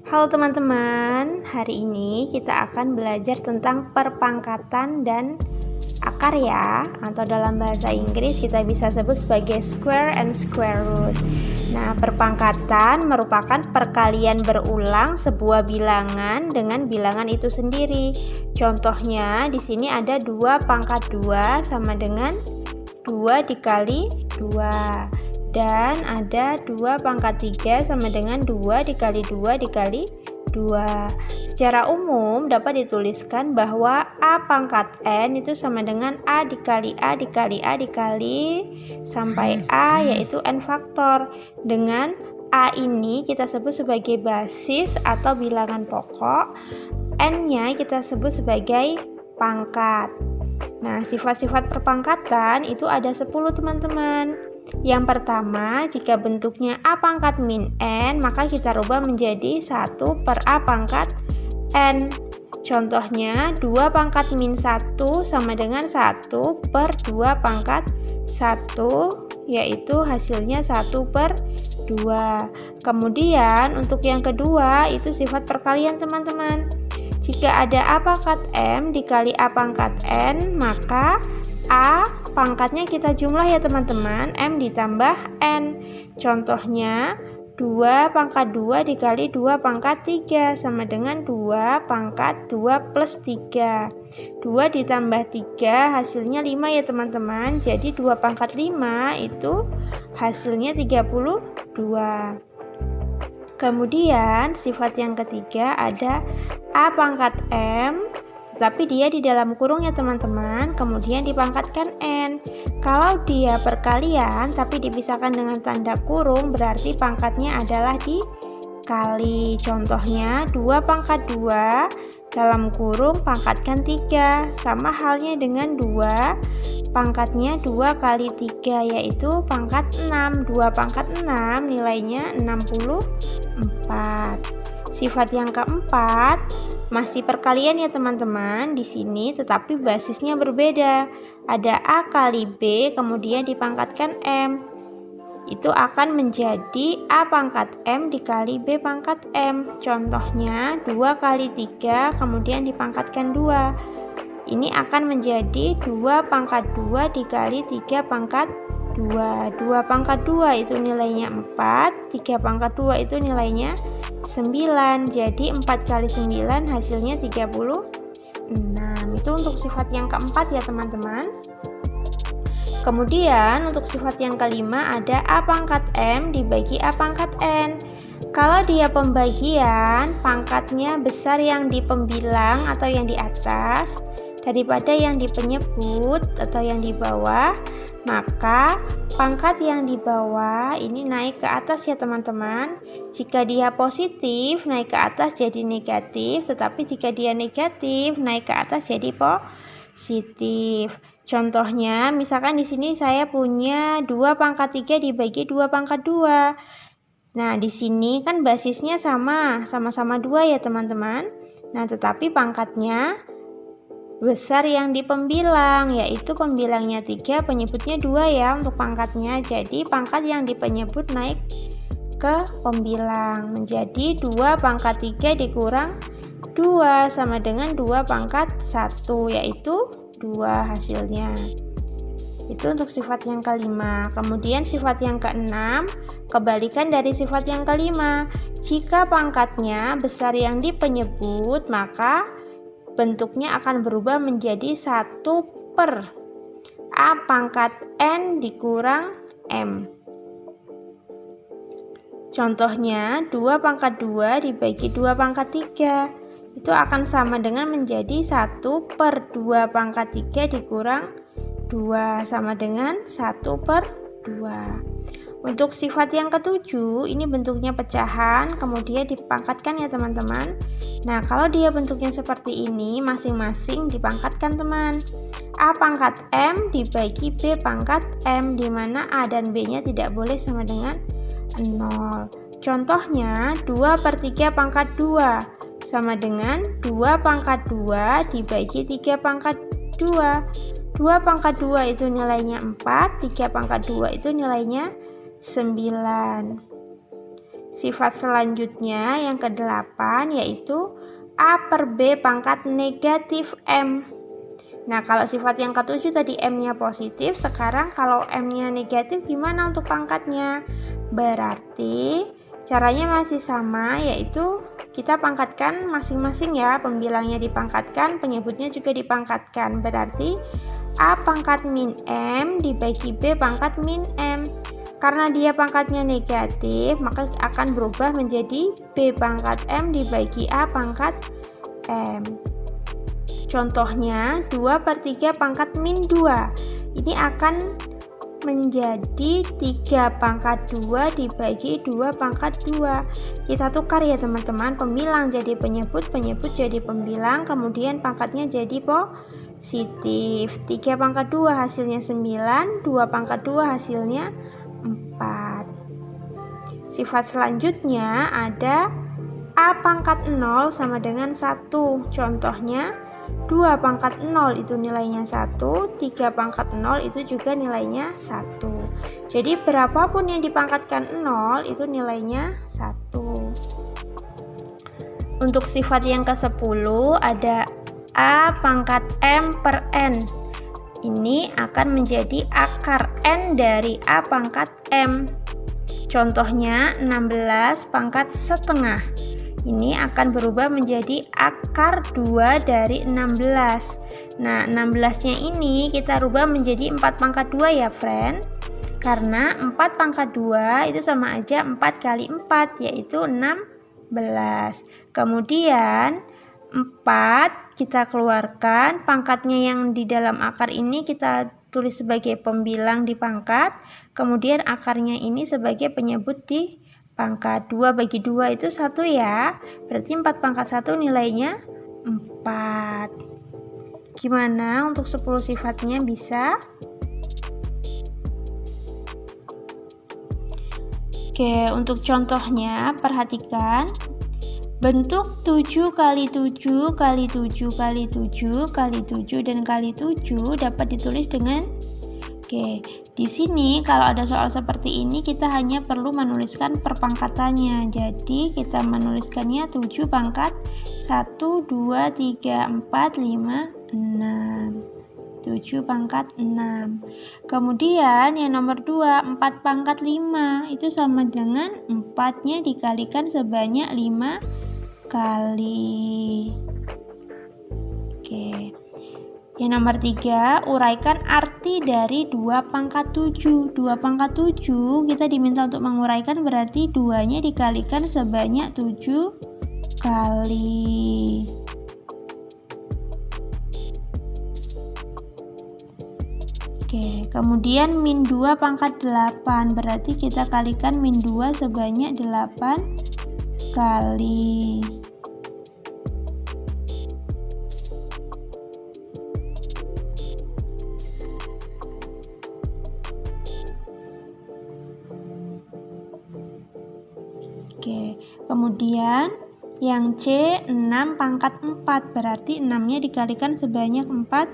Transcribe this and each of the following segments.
Halo teman-teman, hari ini kita akan belajar tentang perpangkatan dan akar ya, atau dalam bahasa Inggris kita bisa sebut sebagai square and square root. Nah, perpangkatan merupakan perkalian berulang sebuah bilangan dengan bilangan itu sendiri. Contohnya di sini ada 2 pangkat 2 sama dengan 2 dikali 2. Dan ada 2 pangkat 3 sama dengan 2 dikali 2 dikali 2. Secara umum dapat dituliskan bahwa A pangkat N itu sama dengan A dikali A dikali A dikali sampai A, yaitu N faktor. Dengan A ini kita sebut sebagai basis atau bilangan pokok, N-nya kita sebut sebagai pangkat. Nah, sifat-sifat perpangkatan itu ada 10 teman-teman. Yang pertama, jika bentuknya A pangkat min N, maka kita rubah menjadi 1 per A pangkat N. Contohnya, 2 pangkat min 1 sama dengan 1 per 2 pangkat 1, yaitu hasilnya 1 per 2. Kemudian, untuk yang kedua, itu sifat perkalian teman-teman. Jika ada A pangkat M dikali A pangkat N, maka A pangkatnya kita jumlah ya teman-teman, M ditambah N. Contohnya 2 pangkat 2 dikali 2 pangkat 3 sama dengan 2 pangkat 2 plus 3. 2 ditambah 3 hasilnya 5 ya teman-teman. Jadi 2 pangkat 5 itu hasilnya 32. Kemudian sifat yang ketiga ada A pangkat M, tapi dia di dalam kurung ya teman-teman, kemudian dipangkatkan N. Kalau dia perkalian tapi dipisahkan dengan tanda kurung, berarti pangkatnya adalah dikali. Contohnya 2 pangkat 2 dalam kurung pangkatkan 3, sama halnya dengan 2 pangkatnya 2 kali 3, yaitu pangkat 6. 2 pangkat 6 nilainya 64. Sifat yang keempat masih perkalian ya teman-teman di sini, tetapi basisnya berbeda. Ada A kali B kemudian dipangkatkan M. Itu akan menjadi A pangkat M dikali B pangkat M. Contohnya 2 kali 3 kemudian dipangkatkan 2. Ini akan menjadi 2 pangkat 2 dikali 3 pangkat 2. 2 pangkat 2 itu nilainya 4, 3 pangkat 2 itu nilainya 9. Jadi 4 kali 9 hasilnya 36. Itu untuk sifat yang keempat ya teman-teman. Kemudian untuk sifat yang kelima ada A pangkat M dibagi A pangkat N. Kalau dia pembagian, pangkatnya besar yang di pembilang atau yang di atas daripada yang di penyebut atau yang di bawah, maka pangkat yang di bawah ini naik ke atas ya teman-teman. Jika dia positif, naik ke atas jadi negatif, tetapi jika dia negatif, naik ke atas jadi positif. Contohnya, misalkan di sini saya punya 2 pangkat 3 dibagi 2 pangkat 2. Nah, di sini kan basisnya sama-sama 2 ya teman-teman. Nah, tetapi pangkatnya besar yang di pembilang, yaitu pembilangnya 3, penyebutnya 2 ya untuk pangkatnya. Jadi pangkat yang di penyebut naik ke pembilang menjadi 2 pangkat 3 dikurang 2 sama dengan 2 pangkat 1, yaitu 2 hasilnya. Itu untuk sifat yang kelima. Kemudian sifat yang keenam, kebalikan dari sifat yang kelima. Jika pangkatnya besar yang di penyebut, maka bentuknya akan berubah menjadi 1 per A pangkat N dikurang M. Contohnya 2 pangkat 2 dibagi 2 pangkat 3. Itu akan sama dengan menjadi 1 per 2 pangkat 3 dikurang 2 sama dengan 1 per 2. Untuk sifat yang ketujuh, ini bentuknya pecahan, kemudian dipangkatkan ya teman-teman. Nah, kalau dia bentuknya seperti ini, masing-masing dipangkatkan teman. A pangkat M dibagi B pangkat M, di mana A dan B-nya tidak boleh sama dengan 0. Contohnya, 2 per 3 pangkat 2 sama dengan 2 pangkat 2 dibagi 3 pangkat 2. 2 pangkat 2 itu nilainya 4, 3 pangkat 2 itu nilainya 9. Sifat selanjutnya yang ke-8 yaitu A per B pangkat negatif M. Nah, kalau sifat yang ke-7 tadi M-nya positif, sekarang kalau M-nya negatif gimana untuk pangkatnya? Berarti caranya masih sama, yaitu kita pangkatkan masing-masing ya, pembilangnya dipangkatkan, penyebutnya juga dipangkatkan. Berarti A pangkat min M dibagi B pangkat min M. Karena dia pangkatnya negatif, maka akan berubah menjadi B pangkat M dibagi A pangkat M. Contohnya 2/3 pangkat min 2. Ini akan menjadi 3 pangkat 2 dibagi 2 pangkat 2. Kita tukar ya teman-teman, pembilang jadi penyebut, penyebut jadi pembilang, kemudian pangkatnya jadi positif. 3 pangkat 2 hasilnya 9, 2 pangkat 2 hasilnya 4. Sifat selanjutnya ada A pangkat 0 sama dengan 1. Contohnya 2 pangkat 0 itu nilainya 1, 3 pangkat 0 itu juga nilainya 1. Jadi berapapun yang dipangkatkan 0 itu nilainya 1. Untuk sifat yang ke-10 ada A pangkat M per N. Ini akan menjadi akar N dari A pangkat M. Contohnya 16 pangkat setengah. Ini akan berubah menjadi akar 2 dari 16. Nah, 16-nya ini kita rubah menjadi 4 pangkat 2 ya, friend. Karena 4 pangkat 2 itu sama aja 4 kali 4, yaitu 16. Kemudian 4 kita keluarkan, pangkatnya yang di dalam akar ini kita tulis sebagai pembilang di pangkat, kemudian akarnya ini sebagai penyebut di pangkat. 2 bagi 2 itu 1 ya, berarti 4 pangkat 1 nilainya 4. Gimana untuk 10 sifatnya bisa? Oke, untuk contohnya perhatikan. Bentuk 7 kali 7 kali 7 kali 7 kali 7 dan kali 7 dapat ditulis dengan di sini kalau ada soal seperti ini kita hanya perlu menuliskan perpangkatannya. Jadi kita menuliskannya 7 pangkat 1 2 3 4 5 6. 7 pangkat 6. Kemudian yang nomor 2, 4 pangkat 5 itu sama dengan 4-nya dikalikan sebanyak 5 kali. Yang nomor 3, uraikan arti dari 2 pangkat 7. 2 pangkat 7 kita diminta untuk menguraikan, berarti 2-nya dikalikan sebanyak 7 kali. Kemudian min 2 pangkat 8, berarti kita kalikan min 2 sebanyak 8 kali. Kemudian yang C 6 pangkat 4, berarti 6-nya dikalikan sebanyak 4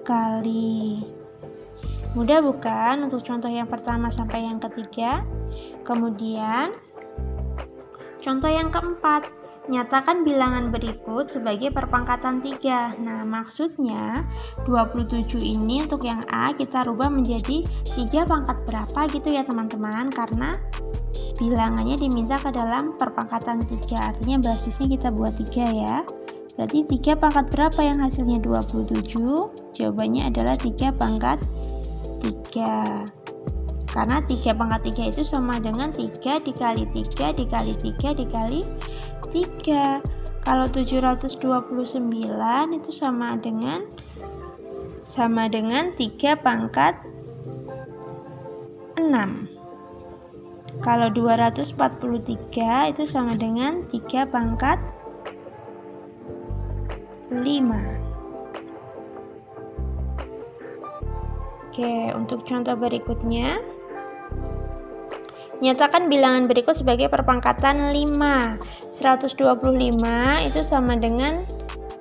kali. Mudah bukan untuk contoh yang pertama sampai yang ketiga? Kemudian contoh yang keempat, nyatakan bilangan berikut sebagai perpangkatan 3. Nah, maksudnya 27 ini untuk yang A kita rubah menjadi 3 pangkat berapa gitu ya teman-teman, karena bilangannya diminta ke dalam perpangkatan 3, artinya basisnya kita buat 3 ya. Berarti 3 pangkat berapa yang hasilnya 27? Jawabannya adalah 3 pangkat 3. Karena 3 pangkat 3 itu sama dengan 3 dikali 3 dikali 3 dikali 3. Kalau 729 itu sama dengan 3 pangkat 6. Kalau 243 itu sama dengan 3 pangkat 5. Untuk contoh berikutnya, nyatakan bilangan berikut sebagai perpangkatan 5. 125 itu sama dengan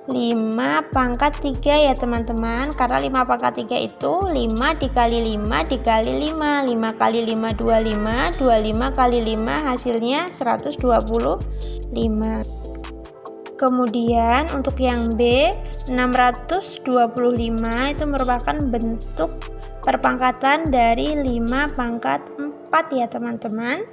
5 pangkat 3 ya teman-teman, karena 5 pangkat 3 itu 5 dikali 5 dikali 5, 5 kali 5 25, 25 kali 5 hasilnya 125. Kemudian untuk yang B, 625 itu merupakan bentuk perpangkatan dari 5 pangkat 4 ya teman-teman.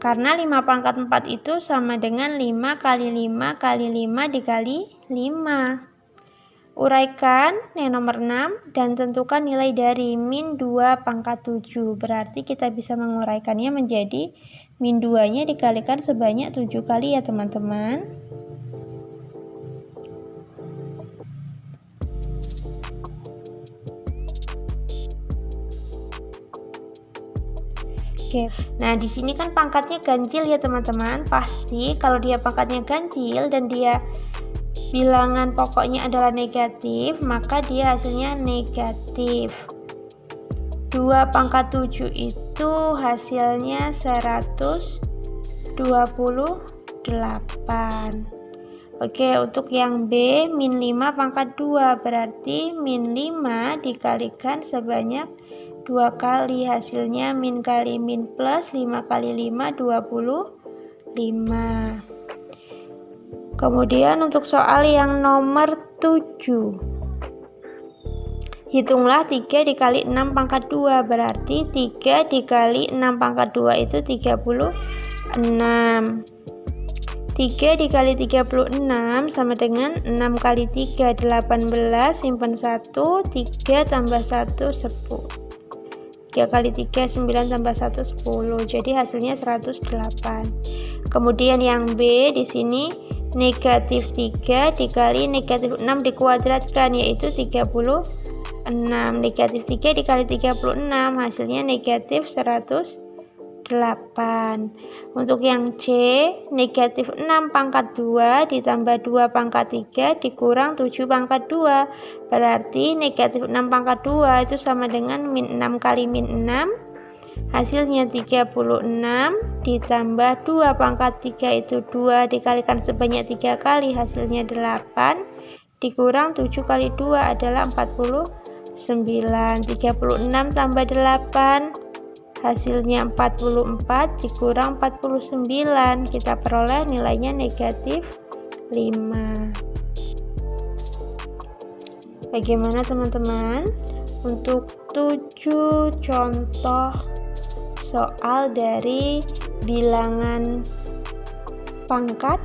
Karena 5 pangkat 4 itu sama dengan 5 kali 5 kali 5 dikali 5. Uraikan yang nomor 6 dan tentukan nilai dari min 2 pangkat 7. Berarti kita bisa menguraikannya menjadi min 2-nya dikalikan sebanyak 7 kali ya teman-teman. Oke, nah di sini kan pangkatnya ganjil ya teman-teman. Pasti kalau dia pangkatnya ganjil dan dia bilangan pokoknya adalah negatif, maka dia hasilnya negatif. 2 pangkat 7 itu hasilnya 128. Oke, untuk yang B, min 5 pangkat 2, berarti min 5 dikalikan sebanyak 2 kali, hasilnya min kali min plus 5 kali 5 25. Kemudian untuk soal yang nomor 7, hitunglah 3 dikali 6 pangkat 2, berarti 3 dikali 6 pangkat 2 itu 36. 3 dikali 36 sama dengan 6 kali 3 18, simpan 1, 3 tambah 1 10. 3 kali 3 9 tambah 1 10. Jadi hasilnya 108. Kemudian yang B di sini negatif 3 dikali negatif 6 dikuadratkan, yaitu 36. Negatif 3 dikali 36 hasilnya negatif 108. Untuk yang C, negatif 6 pangkat 2 ditambah 2 pangkat 3 dikurang 7 pangkat 2. Berarti negatif 6 pangkat 2 itu sama dengan min 6 kali min 6. Hasilnya 36 ditambah 2 pangkat 3 itu 2 dikalikan sebanyak 3 kali, hasilnya 8 dikurang 7 kali 2 adalah 49. 36 tambah 8 hasilnya 44 dikurang 49, kita peroleh nilainya negatif 5. Bagaimana teman-teman? Untuk 7 contoh soal dari bilangan pangkat